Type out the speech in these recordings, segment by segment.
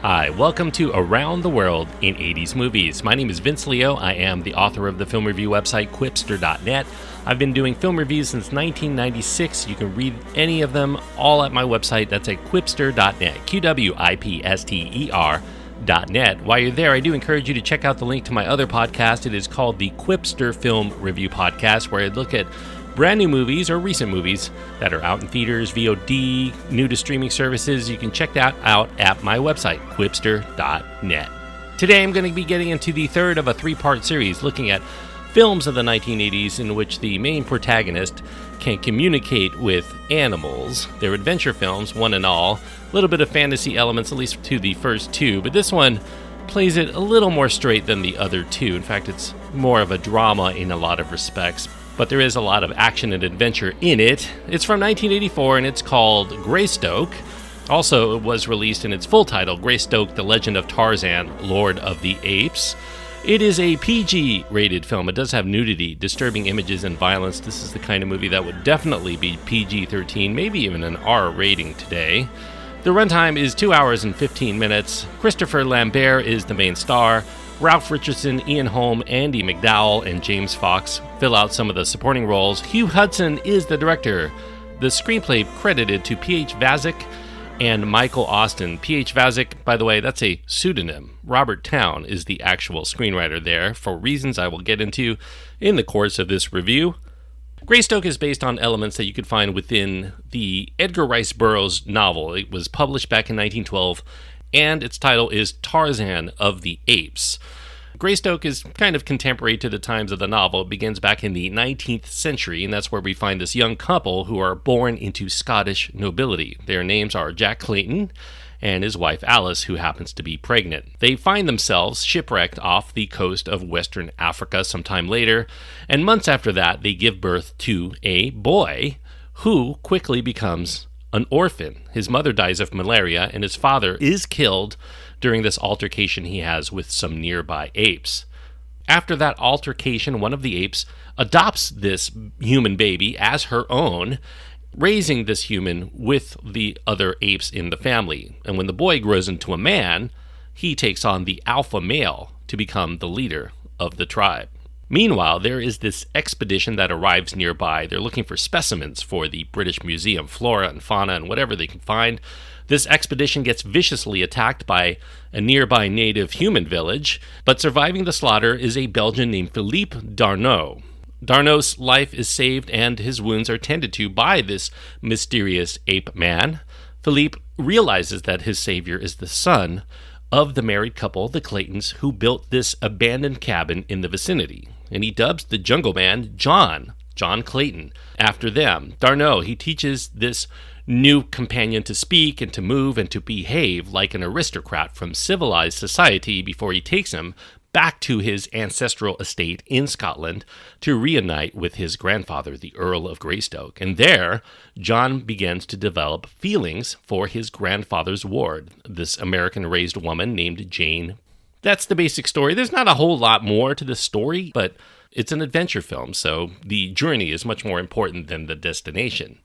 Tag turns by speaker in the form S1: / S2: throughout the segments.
S1: Hi, welcome to Around the World in 80s Movies. My name is Vince Leo. I am the author of the film review website Quipster.net. I've been doing film reviews since 1996. You can read any of them all at my website. That's at Quipster.net, Quipster.net. While you're there, I do encourage you to check out the link to my other podcast. It is called the Quipster Film Review Podcast, where I look at brand new movies or recent movies that are out in theaters, VOD, new to streaming services. You can check that out at my website, Quipster.net. Today I'm going to be getting into the third of a three-part series looking at films of the 1980s in which the main protagonist can communicate with animals. They're adventure films, one and all. A little bit of fantasy elements, at least to the first two, but this one plays it a little more straight than the other two. In fact, it's more of a drama in a lot of respects, but there is a lot of action and adventure in it. It's from 1984 and it's called Greystoke. Also, it was released in its full title, Greystoke, The Legend of Tarzan, Lord of the Apes. It is a PG-rated film. It does have nudity, disturbing images, and violence. This is the kind of movie that would definitely be PG-13, maybe even an R rating today. The runtime is 2 hours and 15 minutes. Christopher Lambert is the main star. Ralph Richardson, Ian Holm, Andy McDowell, and James Fox fill out some of the supporting roles. Hugh Hudson is the director. The screenplay credited to P.H. Vazick and Michael Austin. P.H. Vazick, by the way, that's a pseudonym. Robert Towne is the actual screenwriter there, for reasons I will get into in the course of this review. Greystoke is based on elements that you could find within the Edgar Rice Burroughs novel. It was published back in 1912, and its title is Tarzan of the Apes. Greystoke is kind of contemporary to the times of the novel. It begins back in the 19th century, and that's where we find this young couple who are born into Scottish nobility. Their names are Jack Clayton and his wife Alice, who happens to be pregnant. They find themselves shipwrecked off the coast of Western Africa sometime later, and months after that, they give birth to a boy who quickly becomes an orphan. His mother dies of malaria, and his father is killed during this altercation he has with some nearby apes. After that altercation, one of the apes adopts this human baby as her own, raising this human with the other apes in the family. And when the boy grows into a man, he takes on the alpha male to become the leader of the tribe. Meanwhile, there is this expedition that arrives nearby. They're looking for specimens for the British Musem, flora and fauna and whatever they can find. This expedition gets viciously attacked by a nearby native human village, but surviving the slaughter is a Belgian named Phillippe Darnaud. Darnaud's life is saved and his wounds are tended to by this mysterious ape-man. Phillippe realizes that his savior is the son of the married couple, the Claytons, who built this abandoned cabin in the vicinity. And he dubs the jungle man John Clayton, after them. Darnaud, he teaches this new companion to speak and to move and to behave like an aristocrat from civilized society before he takes him back to his ancestral estate in Scotland to reunite with his grandfather, the Earl of Greystoke. And there, John begins to develop feelings for his grandfather's ward, this American-raised woman named Jane. That's the basic story. There's not a whole lot more to the story, but it's an adventure film, so the journey is much more important than the destination.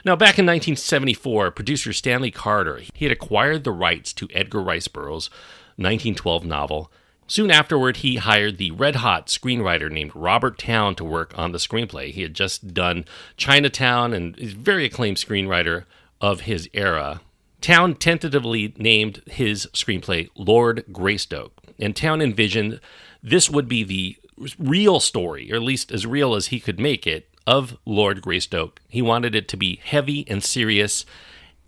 S1: Now, back in 1974, producer Stanley Carter, he had acquired the rights to Edgar Rice Burroughs' 1912 novel. Soon afterward, he hired the red-hot screenwriter named Robert Towne to work on the screenplay. He had just done Chinatown and is a very acclaimed screenwriter of his era. Towne tentatively named his screenplay Lord Greystoke, and Towne envisioned this would be the real story, or at least as real as he could make it, of Lord Greystoke. He wanted it to be heavy and serious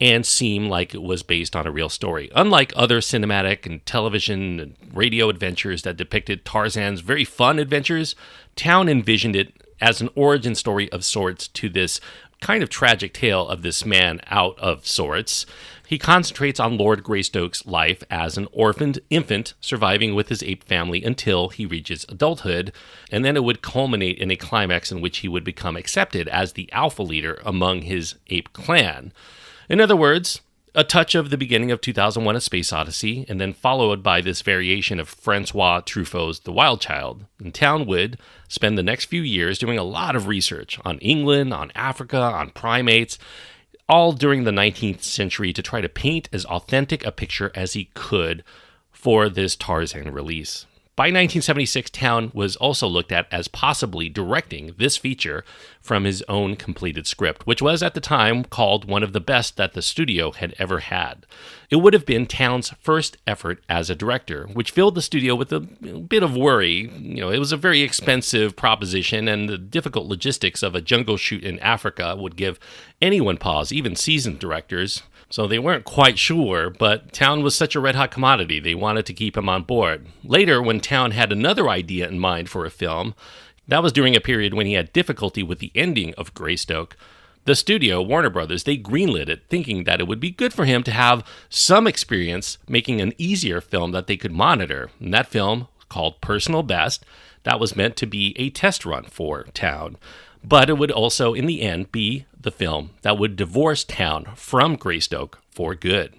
S1: and seem like it was based on a real story. Unlike other cinematic and television and radio adventures that depicted Tarzan's very fun adventures, Towne envisioned it as an origin story of sorts to this kind of tragic tale of this man out of sorts. He concentrates on Lord Greystoke's life as an orphaned infant surviving with his ape family until he reaches adulthood, and then it would culminate in a climax in which he would become accepted as the alpha leader among his ape clan. In other words, a touch of the beginning of 2001: A Space Odyssey, and then followed by this variation of Francois Truffaut's The Wild Child. And Towne would spend the next few years doing a lot of research on England, on Africa, on primates, all during the 19th century to try to paint as authentic a picture as he could for this Tarzan release. By 1976, Town was also looked at as possibly directing this feature from his own completed script, which was at the time called one of the best that the studio had ever had. It would have been Town's first effort as a director, which filled the studio with a bit of worry. It was a very expensive proposition, and the difficult logistics of a jungle shoot in Africa would give anyone pause, even seasoned directors. So they weren't quite sure, but Town was such a red-hot commodity, they wanted to keep him on board. Later, when Town had another idea in mind for a film, that was during a period when he had difficulty with the ending of Greystoke, the studio, Warner Brothers, they greenlit it, thinking that it would be good for him to have some experience making an easier film that they could monitor. And that film, called Personal Best, that was meant to be a test run for Town. But it would also, in the end, be the film that would divorce Town from Greystoke for good.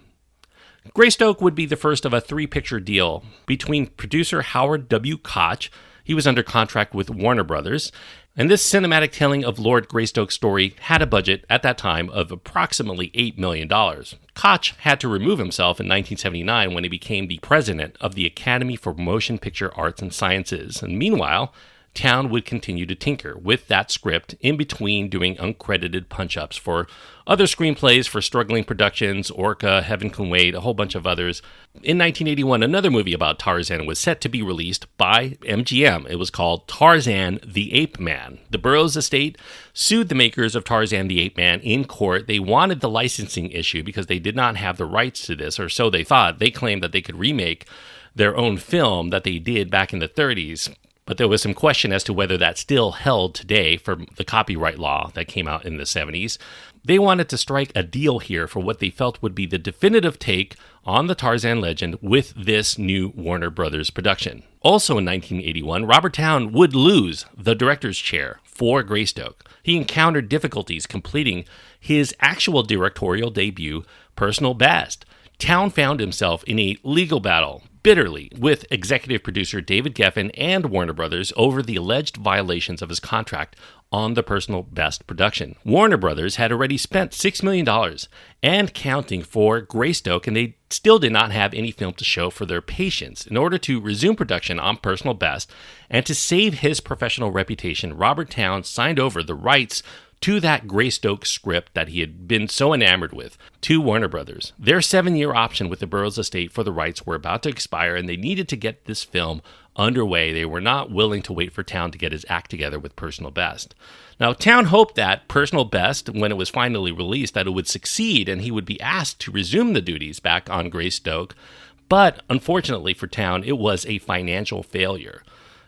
S1: Greystoke would be the first of a 3-picture deal between producer Howard W. Koch. He was under contract with Warner Brothers, and this cinematic telling of Lord Greystoke's story had a budget at that time of approximately $8 million. Koch had to remove himself in 1979 when he became the president of the Academy for Motion Picture Arts and Sciences, and meanwhile, Town would continue to tinker with that script in between doing uncredited punch-ups for other screenplays for struggling productions, Orca, Heaven Can Wait, a whole bunch of others. In 1981, another movie about Tarzan was set to be released by MGM. It was called Tarzan the Ape-Man. The Burroughs estate sued the makers of Tarzan the Ape-Man in court. They wanted the licensing issue because they did not have the rights to this, or so they thought. They claimed that they could remake their own film that they did back in the 30s. But there was some question as to whether that still held today for the copyright law that came out in the 70s. They wanted to strike a deal here for what they felt would be the definitive take on the Tarzan legend with this new Warner Brothers production. Also in 1981, Robert Towne would lose the director's chair for Greystoke. He encountered difficulties completing his actual directorial debut, Personal Best. Towne found himself in a legal battle bitterly with executive producer David Geffen and Warner Brothers over the alleged violations of his contract on the Personal Best production. Warner Brothers had already spent $6 million and counting for Greystoke, and they still did not have any film to show for their patience. In order to resume production on Personal Best and to save his professional reputation, Robert Towne signed over the rights to that Greystoke script that he had been so enamored with to Warner Brothers. Their 7-year option with the Burroughs estate for the rights were about to expire, and they needed to get this film underway. They were not willing to wait for Towne to get his act together with Personal Best. Now, Towne hoped that Personal Best, when it was finally released, that it would succeed and he would be asked to resume the duties back on Greystoke. But unfortunately for Towne, it was a financial failure.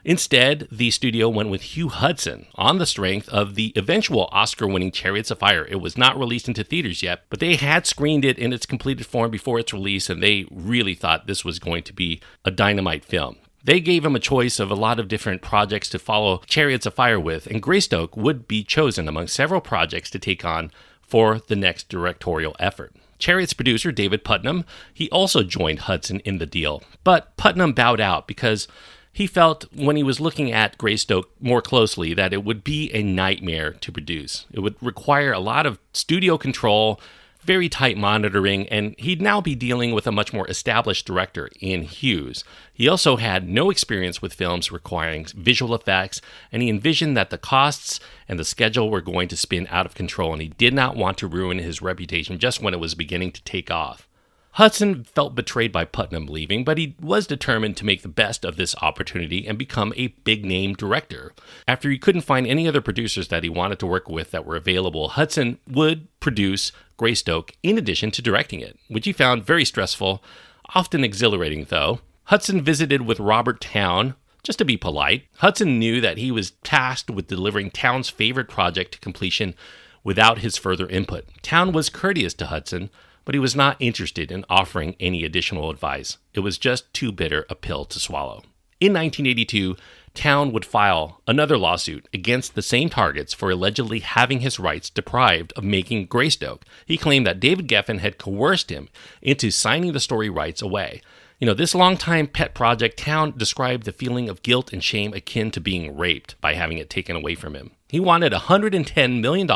S1: Instead, the studio went with Hugh Hudson on the strength of the eventual Oscar-winning Chariots of Fire. It was not released into theaters yet, but they had screened it in its completed form before its release, and they really thought this was going to be a dynamite film. They gave him a choice of a lot of different projects to follow Chariots of Fire with, and Greystoke would be chosen among several projects to take on for the next directorial effort. Chariots producer David Putnam, he also joined Hudson in the deal, but Putnam bowed out because he felt when he was looking at Greystoke more closely that it would be a nightmare to produce. It would require a lot of studio control, very tight monitoring, and he'd now be dealing with a much more established director in Hughes. He also had no experience with films requiring visual effects, and he envisioned that the costs and the schedule were going to spin out of control, and he did not want to ruin his reputation just when it was beginning to take off. Hudson felt betrayed by Putnam leaving, but he was determined to make the best of this opportunity and become a big-name director. After he couldn't find any other producers that he wanted to work with that were available, Hudson would produce Greystoke in addition to directing it, which he found very stressful, often exhilarating though. Hudson visited with Robert Towne, just to be polite. Hudson knew that he was tasked with delivering Towne's favorite project to completion without his further input. Towne was courteous to Hudson, but he was not interested in offering any additional advice. It was just too bitter a pill to swallow. In 1982, Towne would file another lawsuit against the same targets for allegedly having his rights deprived of making Greystoke. He claimed that David Geffen had coerced him into signing the story rights away. This longtime pet project, Town described the feeling of guilt and shame akin to being raped by having it taken away from him. He wanted $110 million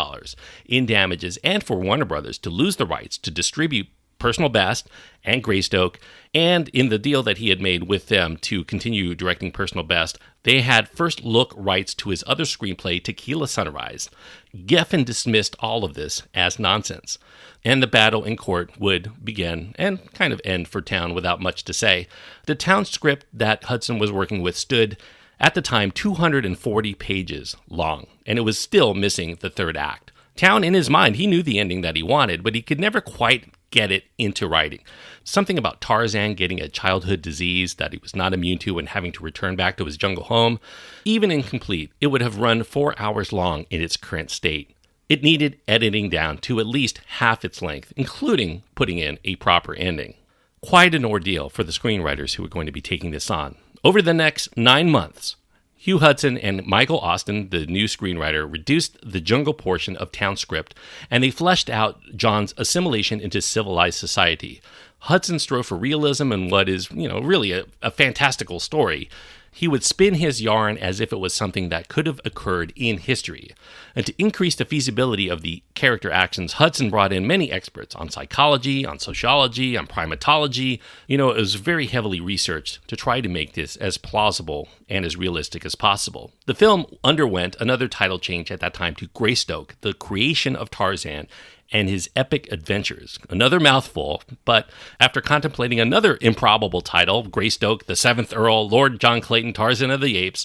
S1: in damages and for Warner Brothers to lose the rights to distribute Personal Best and Greystoke, and in the deal that he had made with them to continue directing Personal Best, they had first look rights to his other screenplay, Tequila Sunrise. Geffen dismissed all of this as nonsense, and the battle in court would begin and kind of end for Town without much to say. The Town script that Hudson was working with stood, at the time, 240 pages long, and it was still missing the third act. Town, in his mind, he knew the ending that he wanted, but he could never quite get it into writing. Something about Tarzan getting a childhood disease that he was not immune to and having to return back to his jungle home. Even incomplete, it would have run 4 hours long in its current state. It needed editing down to at least half its length, including putting in a proper ending. Quite an ordeal for the screenwriters who were going to be taking this on. Over the next 9 months, Hugh Hudson and Michael Austen, the new screenwriter, reduced the jungle portion of Town's script, and they fleshed out John's assimilation into civilized society. Hudson strove for realism in what is, really a fantastical story. He would spin his yarn as if it was something that could have occurred in history. And to increase the feasibility of the character actions, Hudson brought in many experts on psychology, on sociology, on primatology. It was very heavily researched to try to make this as plausible and as realistic as possible. The film underwent another title change at that time to Greystoke, the creation of Tarzan, and his epic adventures. Another mouthful, but after contemplating another improbable title, Greystoke, the 7th Earl, Lord John Clayton, Tarzan of the Apes,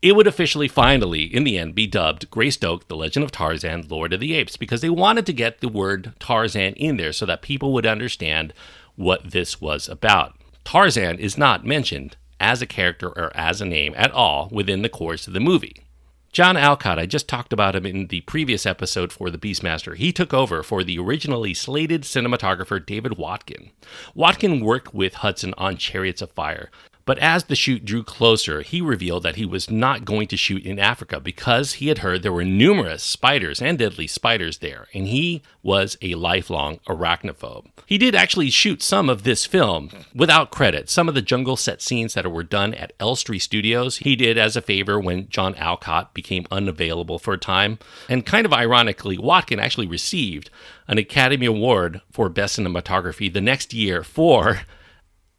S1: it would officially, finally, in the end, be dubbed Greystoke, the Legend of Tarzan, Lord of the Apes, because they wanted to get the word Tarzan in there so that people would understand what this was about. Tarzan is not mentioned as a character or as a name at all within the course of the movie. John Alcott, I just talked about him in the previous episode for The Beastmaster. He took over for the originally slated cinematographer David Watkin. Watkin worked with Hudson on Chariots of Fire, but as the shoot drew closer, he revealed that he was not going to shoot in Africa because he had heard there were numerous spiders and deadly spiders there, and he was a lifelong arachnophobe. He did actually shoot some of this film without credit. Some of the jungle set scenes that were done at Elstree Studios, he did as a favor when John Alcott became unavailable for a time. And kind of ironically, Watkin actually received an Academy Award for Best Cinematography the next year for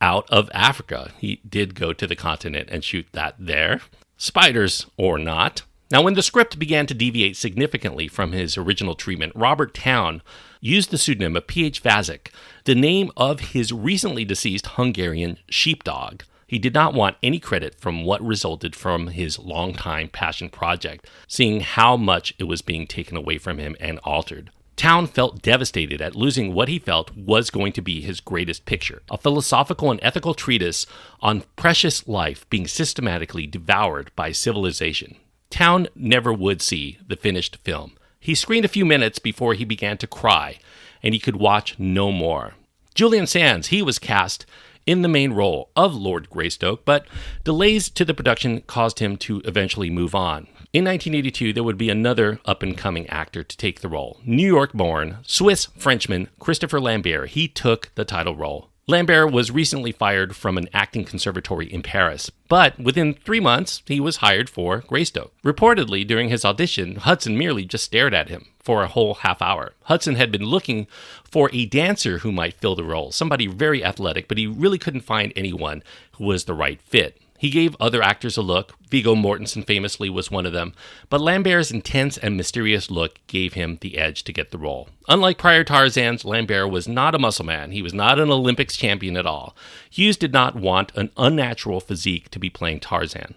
S1: Out of Africa. He did go to the continent and shoot that there. Spiders or not. Now, when the script began to deviate significantly from his original treatment, Robert Town used the pseudonym of P.H. Vazik, the name of his recently deceased Hungarian sheepdog. He did not want any credit from what resulted from his longtime passion project, seeing how much it was being taken away from him and altered. Town felt devastated at losing what he felt was going to be his greatest picture, a philosophical and ethical treatise on precious life being systematically devoured by civilization. Town never would see the finished film. He screened a few minutes before he began to cry, and he could watch no more. Julian Sands, he was cast in the main role of Lord Greystoke, but delays to the production caused him to eventually move on. In 1982, there would be another up-and-coming actor to take the role. New York-born, Swiss-Frenchman Christopher Lambert, he took the title role. Lambert was recently fired from an acting conservatory in Paris, but within 3 months, he was hired for Greystoke. Reportedly, during his audition, Hudson merely just stared at him for a whole half hour. Hudson had been looking for a dancer who might fill the role, somebody very athletic, but he really couldn't find anyone who was the right fit. He gave other actors a look. Viggo Mortensen famously was one of them, but Lambert's intense and mysterious look gave him the edge to get the role. Unlike prior Tarzans, Lambert was not a muscle man. He was not an Olympics champion at all. Hughes did not want an unnatural physique to be playing Tarzan.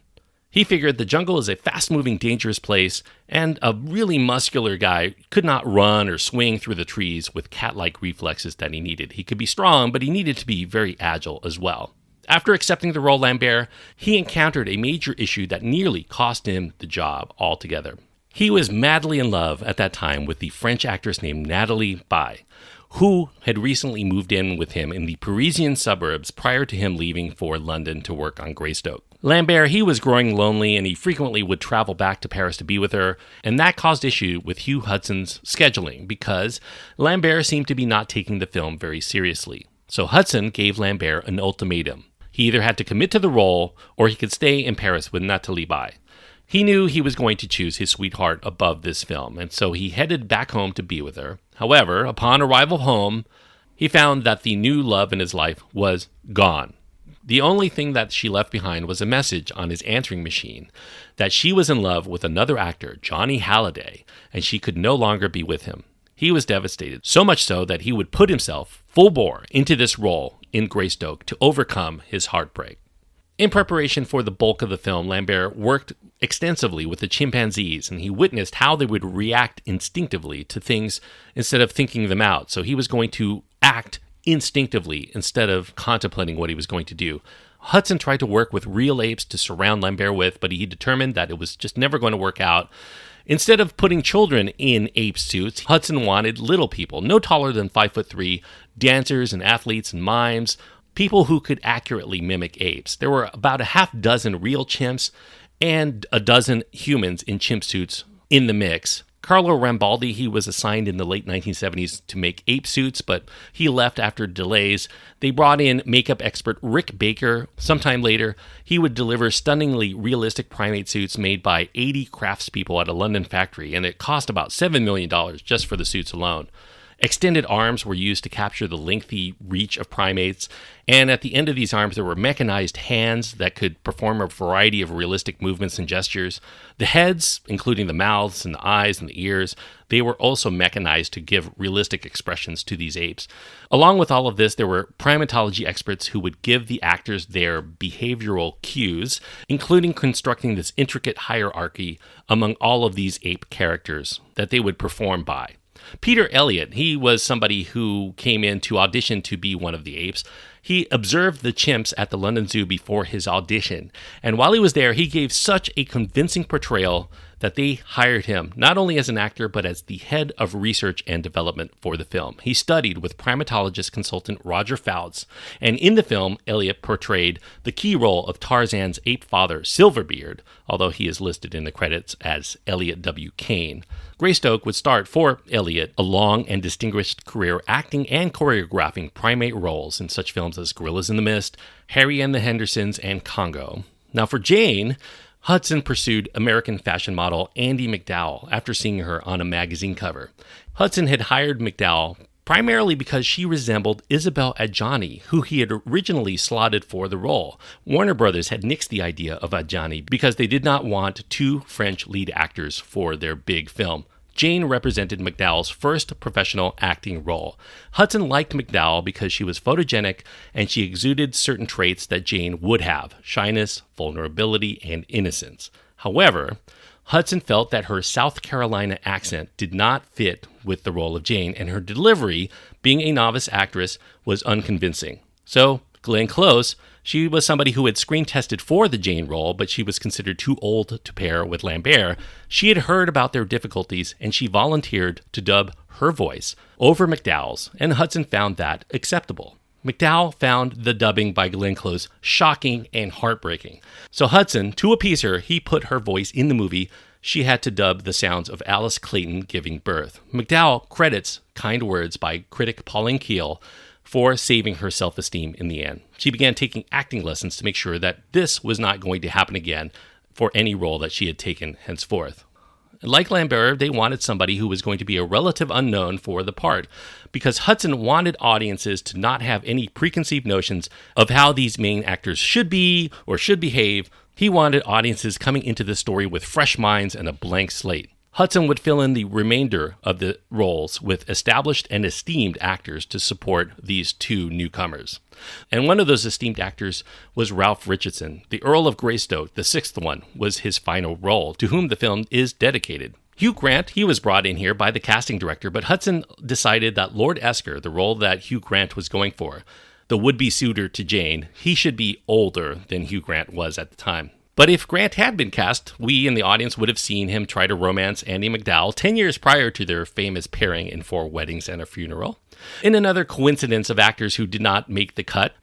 S1: He figured the jungle is a fast-moving, dangerous place, and a really muscular guy could not run or swing through the trees with cat-like reflexes that he needed. He could be strong, but he needed to be very agile as well. After accepting the role Lambert, he encountered a major issue that nearly cost him the job altogether. He was madly in love at that time with the French actress named Nathalie Baye, who had recently moved in with him in the Parisian suburbs prior to him leaving for London to work on Greystoke. Lambert, he was growing lonely, and he frequently would travel back to Paris to be with her, and that caused issue with Hugh Hudson's scheduling because Lambert seemed to be not taking the film very seriously. So Hudson gave Lambert an ultimatum. He either had to commit to the role or he could stay in Paris with Nathalie Baye. He knew he was going to choose his sweetheart above this film, and so he headed back home to be with her. However, upon arrival home, he found that the new love in his life was gone. The only thing that she left behind was a message on his answering machine that she was in love with another actor, Johnny Halliday, and she could no longer be with him. He was devastated, so much so that he would put himself full bore into this role in Greystoke to overcome his heartbreak. In preparation for the bulk of the film, Lambert worked extensively with the chimpanzees, and he witnessed how they would react instinctively to things instead of thinking them out. So he was going to act instinctively instead of contemplating what he was going to do. Hudson tried to work with real apes to surround Lambert with, but he determined that it was just never going to work out. Instead of putting children in ape suits, Hudson wanted little people, no taller than 5'3", dancers and athletes and mimes, people who could accurately mimic apes. There were about a half dozen real chimps and a dozen humans in chimp suits in the mix. Carlo Rambaldi, he was assigned in the late 1970s to make ape suits, but he left after delays. They brought in makeup expert Rick Baker. Sometime later, he would deliver stunningly realistic primate suits made by 80 craftspeople at a London factory, and it cost about $7 million just for the suits alone. Extended arms were used to capture the lengthy reach of primates, and at the end of these arms there were mechanized hands that could perform a variety of realistic movements and gestures. The heads, including the mouths and the eyes and the ears, they were also mechanized to give realistic expressions to these apes. Along with all of this, there were primatology experts who would give the actors their behavioral cues, including constructing this intricate hierarchy among all of these ape characters that they would perform by. Peter Elliott, he was somebody who came in to audition to be one of the apes. He observed the chimps at the London Zoo before his audition, and while he was there, he gave such a convincing portrayal that they hired him, not only as an actor, but as the head of research and development for the film. He studied with primatologist consultant Roger Fouts, and in the film, Elliott portrayed the key role of Tarzan's ape father, Silverbeard, although he is listed in the credits as Elliott W. Kane. Greystoke would start for Elliott a long and distinguished career acting and choreographing primate roles in such films as Gorillas in the Mist, Harry and the Hendersons, and Congo. Now for Jane, Hudson pursued American fashion model Andie MacDowell after seeing her on a magazine cover. Hudson had hired MacDowell primarily because she resembled Isabelle Adjani, who he had originally slotted for the role. Warner Brothers had nixed the idea of Adjani because they did not want two French lead actors for their big film. Jane represented MacDowell's first professional acting role. Hudson liked MacDowell because she was photogenic and she exuded certain traits that Jane would have: shyness, vulnerability, and innocence. However, Hudson felt that her South Carolina accent did not fit with the role of Jane, and her delivery, being a novice actress, was unconvincing. So, Glenn Close, she was somebody who had screen tested for the Jane role, but she was considered too old to pair with Lambert. She had heard about their difficulties, and she volunteered to dub her voice over MacDowell's, and Hudson found that acceptable. MacDowell found the dubbing by Glenn Close shocking and heartbreaking. So Hudson, to appease her, he put her voice in the movie. She had to dub the sounds of Alice Clayton giving birth. MacDowell credits kind words by critic Pauline Kael for saving her self-esteem in the end. She began taking acting lessons to make sure that this was not going to happen again for any role that she had taken henceforth. Like Lambert, they wanted somebody who was going to be a relative unknown for the part, because Hudson wanted audiences to not have any preconceived notions of how these main actors should be or should behave. He wanted audiences coming into the story with fresh minds and a blank slate. Hudson would fill in the remainder of the roles with established and esteemed actors to support these two newcomers. And one of those esteemed actors was Ralph Richardson. The Earl of Greystoke, the sixth one, was his final role, to whom the film is dedicated. Hugh Grant, he was brought in here by the casting director, but Hudson decided that Lord Esker, the role that Hugh Grant was going for, the would-be suitor to Jane, he should be older than Hugh Grant was at the time. But if Grant had been cast, we in the audience would have seen him try to romance Andie MacDowell 10 years prior to their famous pairing in 4 Weddings and a Funeral. In another coincidence of actors who did not make the cut,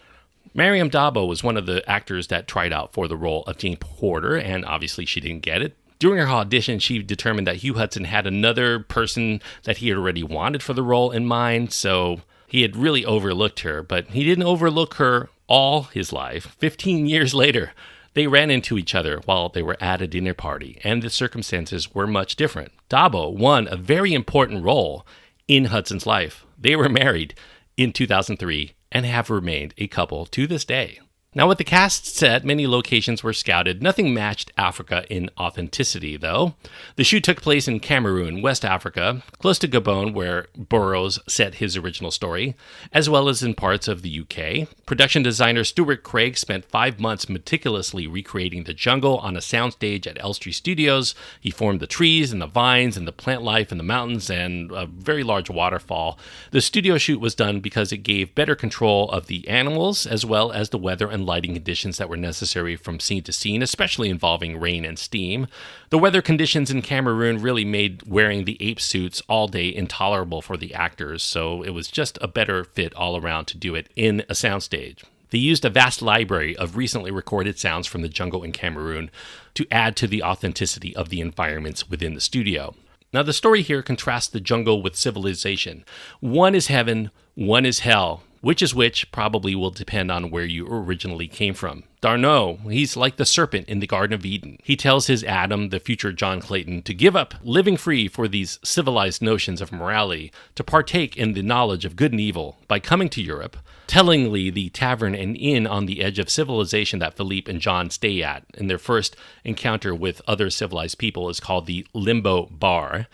S1: Mariam Dabo was one of the actors that tried out for the role of Jane Porter, and obviously she didn't get it. During her audition, she determined that Hugh Hudson had another person that he had already wanted for the role in mind, so He had really overlooked her, but he didn't overlook her all his life. 15 years later, they ran into each other while they were at a dinner party, and the circumstances were much different. Dabo won a very important role in Hudson's life. They were married in 2003 and have remained a couple to this day. Now, with the cast set, many locations were scouted. Nothing matched Africa in authenticity, though. The shoot took place in Cameroon, West Africa, close to Gabon, where Burroughs set his original story, as well as in parts of the UK. Production designer Stuart Craig spent 5 months meticulously recreating the jungle on a soundstage at Elstree Studios. He formed the trees and the vines and the plant life in the mountains and a very large waterfall. The studio shoot was done because it gave better control of the animals, as well as the weather and lighting conditions that were necessary from scene to scene, especially involving rain and steam. The weather conditions in Cameroon really made wearing the ape suits all day intolerable for the actors, so it was just a better fit all around to do it in a soundstage. They used a vast library of recently recorded sounds from the jungle in Cameroon to add to the authenticity of the environments within the studio. Now, the story here contrasts the jungle with civilization. One is heaven, one is hell. Which is which probably will depend on where you originally came from. D'Arnaud, he's like the serpent in the Garden of Eden. He tells his Adam, the future John Clayton, to give up living free for these civilized notions of morality, to partake in the knowledge of good and evil by coming to Europe. Tellingly, the tavern and inn on the edge of civilization that Phillippe and John stay at in their first encounter with other civilized people is called the Limbo Bar.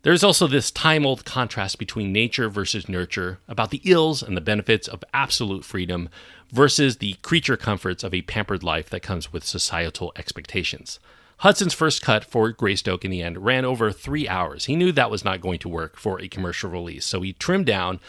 S1: There's also this time-old contrast between nature versus nurture, about the ills and the benefits of absolute freedom versus the creature comforts of a pampered life that comes with societal expectations. Hudson's first cut for Greystoke in the end ran over 3 hours. He knew that was not going to work for a commercial release, so he trimmed down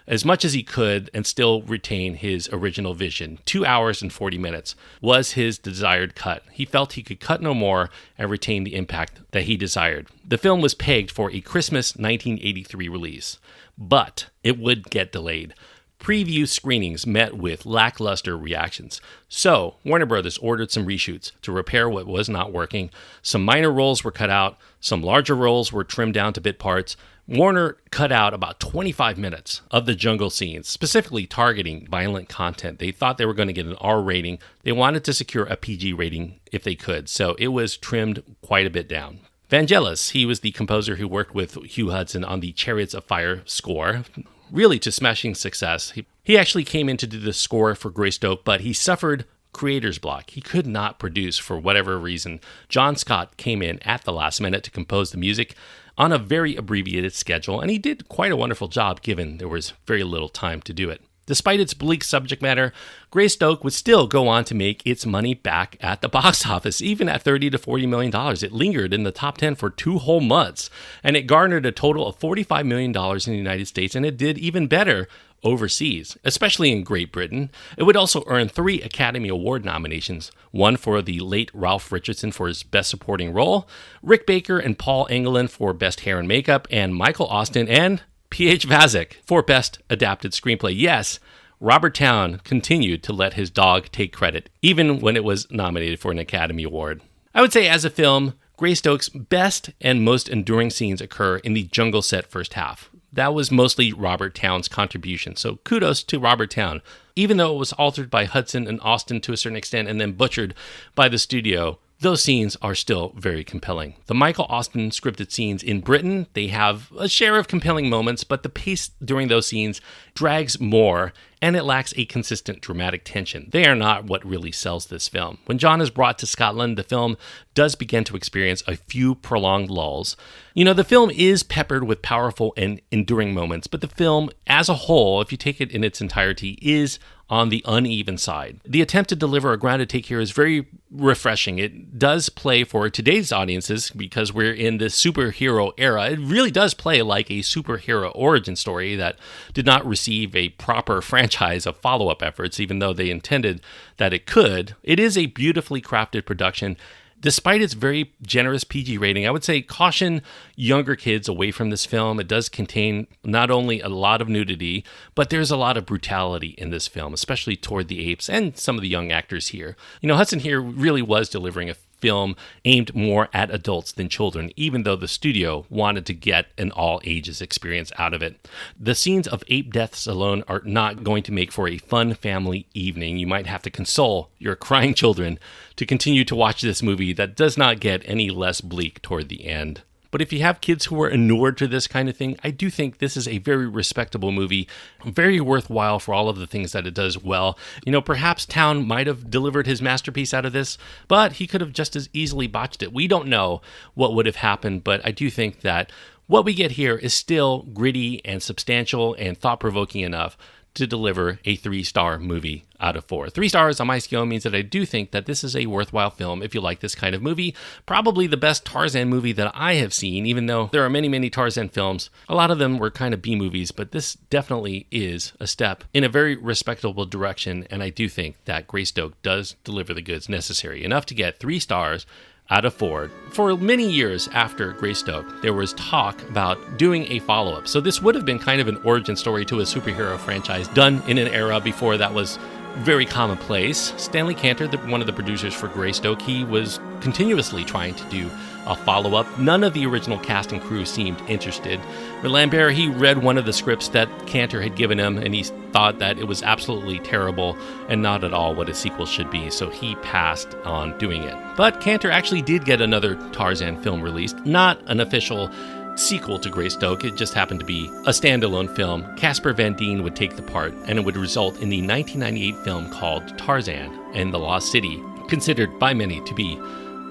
S1: as much as he could and still retain his original vision. 2 hours and 40 minutes was his desired cut. He felt he could cut no more and retain the impact that he desired. The film was pegged for a Christmas 1983 release, but it would get delayed. Preview screenings met with lackluster reactions. So, Warner Brothers ordered some reshoots to repair what was not working. Some minor roles were cut out, some larger roles were trimmed down to bit parts. Warner cut out about 25 minutes of the jungle scenes, specifically targeting violent content. They thought they were going to get an R rating. They wanted to secure a PG rating if they could, so it was trimmed quite a bit down. Vangelis, he was the composer who worked with Hugh Hudson on the Chariots of Fire score, really to smashing success. He actually came in to do the score for Greystoke, but he suffered creator's block. He could not produce for whatever reason. John Scott came in at the last minute to compose the music on a very abbreviated schedule, and he did quite a wonderful job given there was very little time to do it. Despite its bleak subject matter, Greystoke would still go on to make its money back at the box office, even at $30 to $40 million. It lingered in the top 10 for 2 whole months, and it garnered a total of $45 million in the United States, and it did even better overseas, especially in Great Britain. It would also earn 3 Academy Award nominations, one for the late Ralph Richardson for his Best Supporting Role, Rick Baker and Paul Englund for Best Hair and Makeup, and Michael Austen and P.H. Vazek for Best Adapted Screenplay. Yes, Robert Towne continued to let his dog take credit, even when it was nominated for an Academy Award. I would say as a film, Greystoke's best and most enduring scenes occur in the jungle set first half. That was mostly Robert Towne's contribution, so kudos to Robert Towne. Even though it was altered by Hudson and Austen to a certain extent and then butchered by the studio, those scenes are still very compelling. The Michael Austen scripted scenes in Britain, they have a share of compelling moments, but the pace during those scenes drags more, and it lacks a consistent dramatic tension. They are not what really sells this film. When John is brought to Scotland, the film does begin to experience a few prolonged lulls. The film is peppered with powerful and enduring moments, but the film as a whole, if you take it in its entirety, is on the uneven side. The attempt to deliver a grounded take here is very refreshing. It does play for today's audiences because we're in this superhero era. It really does play like a superhero origin story that did not receive a proper franchise of follow-up efforts, even though they intended that it could. It is a beautifully crafted production. Despite its very generous PG rating, I would say caution younger kids away from this film. It does contain not only a lot of nudity, but there's a lot of brutality in this film, especially toward the apes and some of the young actors here. Hudson here really was delivering a film aimed more at adults than children, even though the studio wanted to get an all-ages experience out of it. The scenes of ape deaths alone are not going to make for a fun family evening. You might have to console your crying children to continue to watch this movie that does not get any less bleak toward the end. But if you have kids who are inured to this kind of thing, I do think this is a very respectable movie, very worthwhile for all of the things that it does well. Perhaps Town might have delivered his masterpiece out of this, but he could have just as easily botched it. We don't know what would have happened, but I do think that what we get here is still gritty and substantial and thought-provoking enough to deliver a 3-star movie out of 4. 3 stars on my scale means that I do think that this is a worthwhile film if you like this kind of movie. Probably the best Tarzan movie that I have seen, even though there are many, many Tarzan films. A lot of them were kind of B movies, but this definitely is a step in a very respectable direction, and I do think that Greystoke does deliver the goods necessary, enough to get 3 stars out of 4. For many years after Greystoke, there was talk about doing a follow-up. So this would have been kind of an origin story to a superhero franchise done in an era before that was very commonplace. Stanley Kantor, one of the producers for Greystoke, he was continuously trying to do a follow-up. None of the original cast and crew seemed interested. Lambert, he read one of the scripts that Kantor had given him, and he thought that it was absolutely terrible and not at all what a sequel should be, so he passed on doing it. But Kantor actually did get another Tarzan film released, not an official sequel to Greystoke. It just happened to be a standalone film. Casper Van Dien would take the part, and it would result in the 1998 film called Tarzan and the Lost City, considered by many to be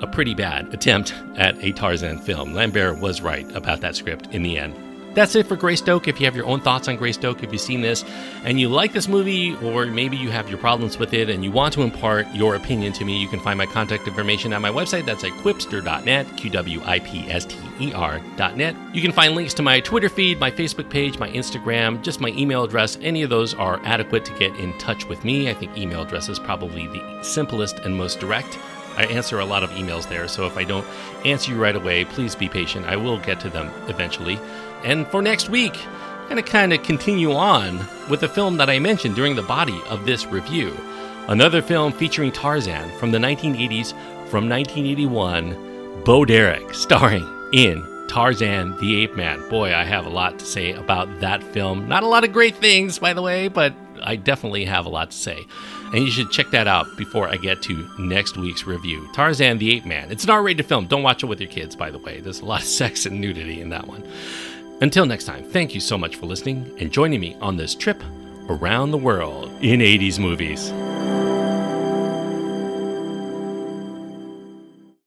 S1: a pretty bad attempt at a Tarzan film. Lambert was right about that script in the end. That's it for Greystoke. If you have your own thoughts on Greystoke, if you've seen this and you like this movie, or maybe you have your problems with it and you want to impart your opinion to me, you can find my contact information at my website. That's at quipster.net, QWIPSTER.net. You can find links to my Twitter feed, my Facebook page, my Instagram, just my email address. Any of those are adequate to get in touch with me. I think email address is probably the simplest and most direct. I answer a lot of emails there, so if I don't answer you right away, please be patient. I will get to them eventually. And for next week, I'm going to kind of continue on with the film that I mentioned during the body of this review. Another film featuring Tarzan from the 1980s, from 1981, Bo Derek, starring in Tarzan the Ape-Man. Boy, I have a lot to say about that film. Not a lot of great things, by the way, but I definitely have a lot to say. And you should check that out before I get to next week's review. Tarzan the Ape-Man. It's an R-rated film. Don't watch it with your kids, by the way. There's a lot of sex and nudity in that one. Until next time, thank you so much for listening and joining me on this trip around the world in 80s movies.